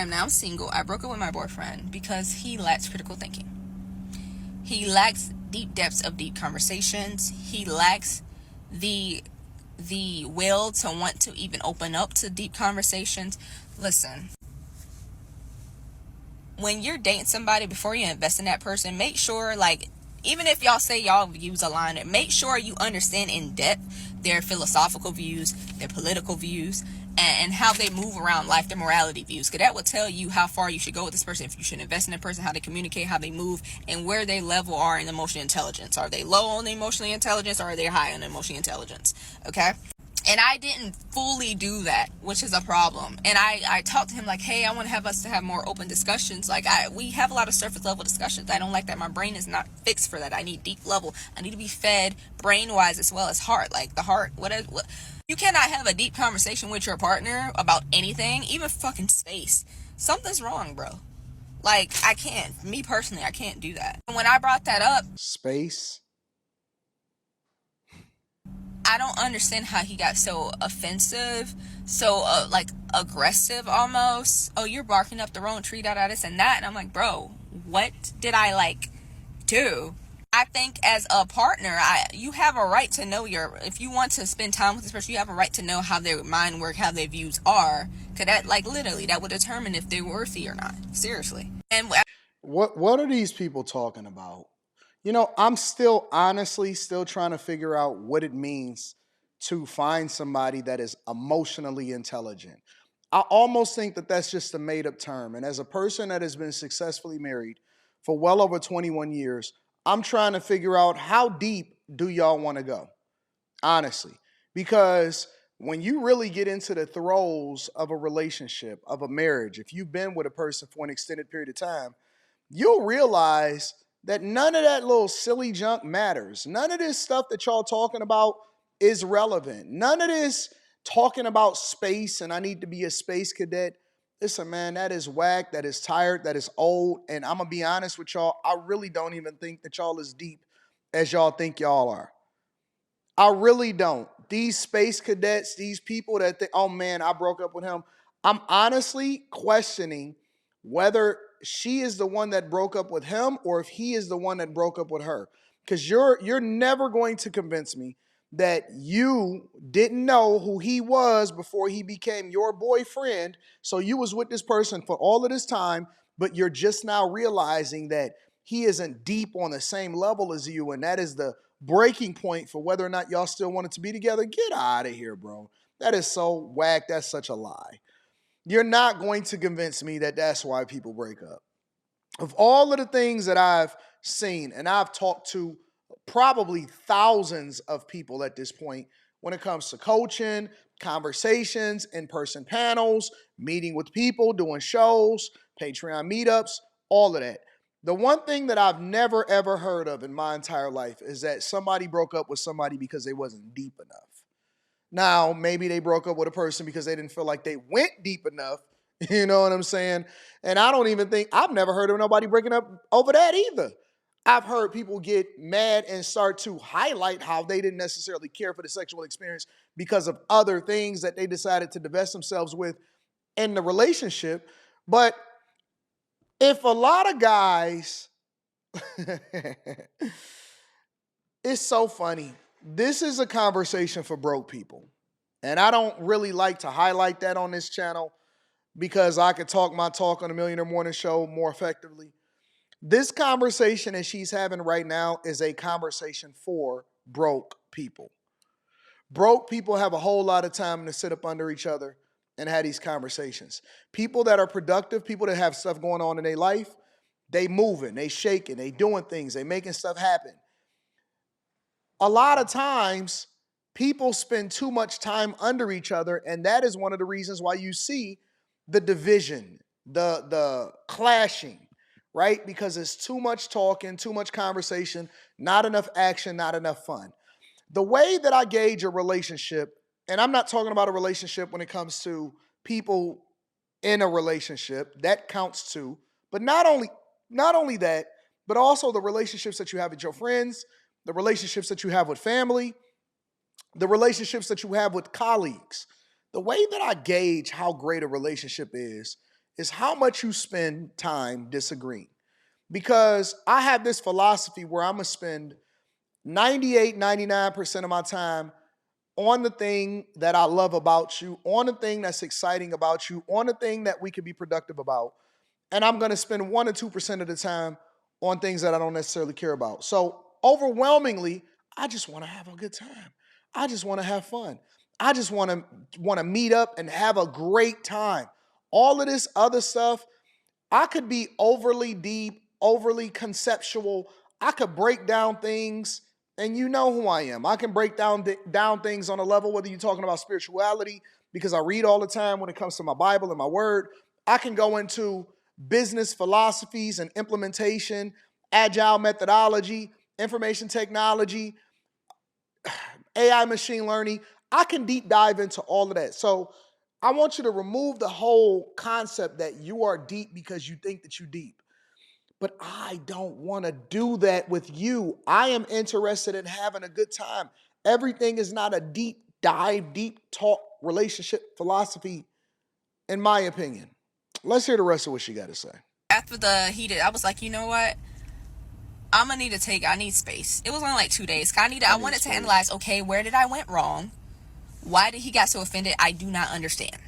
I'm now single. I broke up with my boyfriend because he lacks critical thinking. He lacks deep depths of deep conversations. He lacks the will to want to even open up to deep conversations. Listen, when you're dating somebody, before you invest in that person, make sure, like, even if y'all say y'all views align, make sure you understand in depth their philosophical views, their political views, and how they move around life, their morality views. Because that will tell you how far you should go with this person, if you should invest in that person, how they communicate, how they move, and where they level are in emotional intelligence. Are they low on the emotional intelligence, or are they high on the emotional intelligence? Okay? And I didn't fully do that, which is a problem. And I talked to him like, hey, I want to have us to have more open discussions. Like, we have a lot of surface level discussions. I don't like that. My brain is not fixed for that. I need deep level. I need to be fed brain wise as well as heart. Like the heart, what you cannot have a deep conversation with your partner about anything, even fucking space. Something's wrong, bro. Like, I can't. Me personally, I can't do that. And when I brought that up, space, I don't understand how he got so offensive, so like aggressive almost. Oh, you're barking up the wrong tree, this and that. And I'm like, bro, what did I like do? I think as a partner, you have a right to know if you want to spend time with this person, you have a right to know how their mind work, how their views are. Cause that, like, literally, that would determine if they're worthy or not. Seriously. And what are these people talking about? You know, I'm still honestly still trying to figure out what it means to find somebody that is emotionally intelligent. I almost think that that's just a made up term. And as a person that has been successfully married for well over 21 years, I'm trying to figure out how deep do y'all want to go? Honestly, because when you really get into the throes of a relationship, of a marriage, if you've been with a person for an extended period of time, you'll realize that none of that little silly junk matters. None of this stuff that y'all talking about is relevant. None of this talking about space and I need to be a space cadet. Listen, man, that is whack, that is tired, that is old. And I'm going to be honest with y'all, I really don't even think that y'all as deep as y'all think y'all are. I really don't. These space cadets, these people that think, oh man, I broke up with him. I'm honestly questioning whether she is the one that broke up with him or if he is the one that broke up with her. Because you're never going to convince me that you didn't know who he was before he became your boyfriend. So you was with this person for all of this time, but you're just now realizing that he isn't deep on the same level as you, and that is the breaking point for whether or not y'all still wanted to be together. Get out of here, bro. That is so whack. That's such a lie. You're not going to convince me that that's why people break up. Of all of the things that I've seen, and I've talked to probably thousands of people at this point when it comes to coaching, conversations, in person panels, meeting with people, doing shows, Patreon meetups, all of that. The one thing that I've never ever heard of in my entire life is that somebody broke up with somebody because they wasn't deep enough. Now, maybe they broke up with a person because they didn't feel like they went deep enough. You know what I'm saying? And I don't even think, I've never heard of nobody breaking up over that either. I've heard people get mad and start to highlight how they didn't necessarily care for the sexual experience because of other things that they decided to divest themselves with in the relationship. But if a lot of guys, it's so funny. This is a conversation for broke people. And I don't really like to highlight that on this channel because I could talk my talk on the Millionaire Morning Show more effectively. This conversation that she's having right now is a conversation for broke people. Broke people have a whole lot of time to sit up under each other and have these conversations. People that are productive, people that have stuff going on in their life, they moving, they shaking, they doing things, they making stuff happen. A lot of times, people spend too much time under each other, and that is one of the reasons why you see the division, the clashing, right? Because it's too much talking, too much conversation, not enough action, not enough fun. The way that I gauge a relationship, and I'm not talking about a relationship when it comes to people in a relationship, that counts too, but not only that, but also the relationships that you have with your friends, the relationships that you have with family, the relationships that you have with colleagues. The way that I gauge how great a relationship is is how much you spend time disagreeing. Because I have this philosophy where I'm going to spend 98, 99% of my time on the thing that I love about you, on the thing that's exciting about you, on the thing that we could be productive about. And I'm going to spend 1 or 2% of the time on things that I don't necessarily care about. So overwhelmingly, I just want to have a good time. I just want to have fun. I just want to meet up and have a great time. All of this other stuff, I could be overly deep, overly conceptual. I could break down things, and you know who I am. I can break down things on a level, whether you're talking about spirituality, because I read all the time when it comes to my Bible and my word. I can go into business philosophies and implementation, agile methodology, information technology, AI machine learning. I can deep dive into all of that. So I want you to remove the whole concept that you are deep because you think that you're deep. But I don't want to do that with you. I am interested in having a good time. Everything is not a deep dive, deep talk relationship philosophy, in my opinion. Let's hear the rest of what she got to say. After the heated, I was like, you know what? I need space. It was only like 2 days. I Need wanted to space. analyze, okay, where did I went wrong? Why did he got so offended? I do not understand.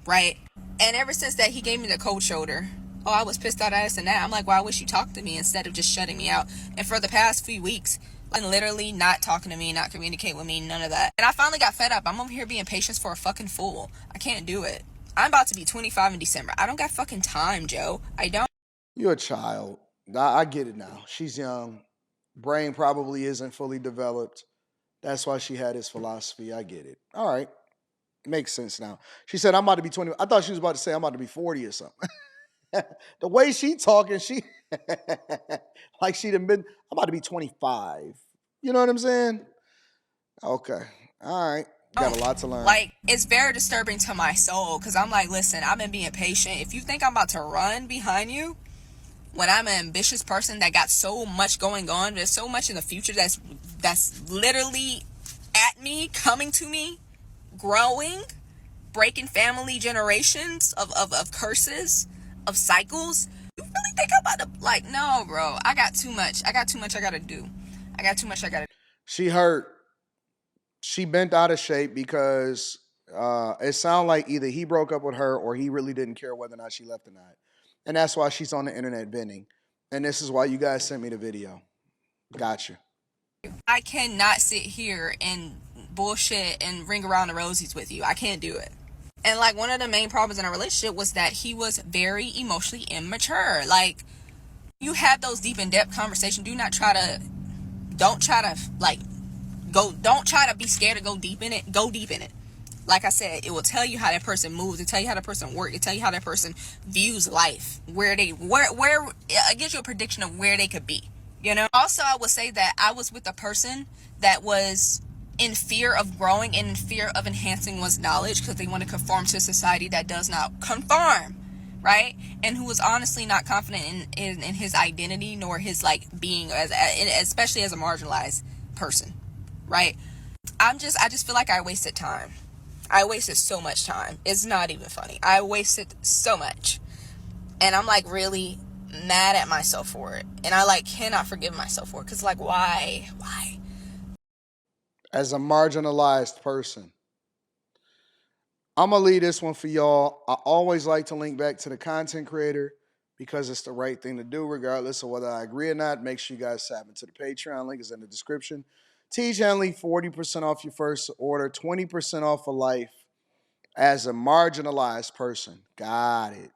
Right? And ever since that, he gave me the cold shoulder. Oh, I was pissed out at this and that. I'm like, well, I wish you talked to me instead of just shutting me out. And for the past few weeks, like, literally not talking to me, not communicate with me, none of that. And I finally got fed up. I'm over here being patient for a fucking fool. I can't do it. I'm about to be 25 in December. I don't got fucking time, Joe. I don't. You're a child. I get it now. She's young. Brain probably isn't fully developed. That's why she had this philosophy. I get it. All right. Makes sense now. She said, I'm about to be 20. I thought she was about to say, I'm about to be 40 or something. The way she talking, she like she'd have been, I'm about to be 25. You know what I'm saying? Okay. All right. Got a lot to learn. Like, it's very disturbing to my soul because I'm like, listen, I've been being patient. If you think I'm about to run behind you, when I'm an ambitious person that got so much going on, there's so much in the future that's literally at me, coming to me, growing, breaking family generations of curses, of cycles. You really think I'm about to, like, no, bro, I got too much. I got too much I gotta do. I got too much I gotta do. She hurt. She bent out of shape because it sounded like either he broke up with her or he really didn't care whether or not she left or not. And that's why she's on the internet venting. And this is why you guys sent me the video. Gotcha. I cannot sit here and bullshit and ring around the rosies with you. I can't do it. And like, one of the main problems in our relationship was that he was very emotionally immature. Like, you have those deep in depth conversations. Don't try to like don't try to be scared to go deep in it. Go deep in it. Like I said, it will tell you how that person moves. It tell you how that person works. It tell you how that person views life. Where it gives you a prediction of where they could be. You know. Also, I would say that I was with a person that was in fear of growing and in fear of enhancing one's knowledge because they want to conform to a society that does not conform, right? And who was honestly not confident in his identity nor his like being especially as a marginalized person, right? I just feel like I wasted time. I wasted so much time. It's not even funny. I wasted so much. And I'm like really mad at myself for it. And I like cannot forgive myself for it. Cause like, why? Why? As a marginalized person, I'm going to leave this one for y'all. I always like to link back to the content creator because it's the right thing to do, regardless of whether I agree or not. Make sure you guys tap into the Patreon. Link is in the description. Teach Henley 40% off your first order, 20% off for life as a marginalized person. Got it.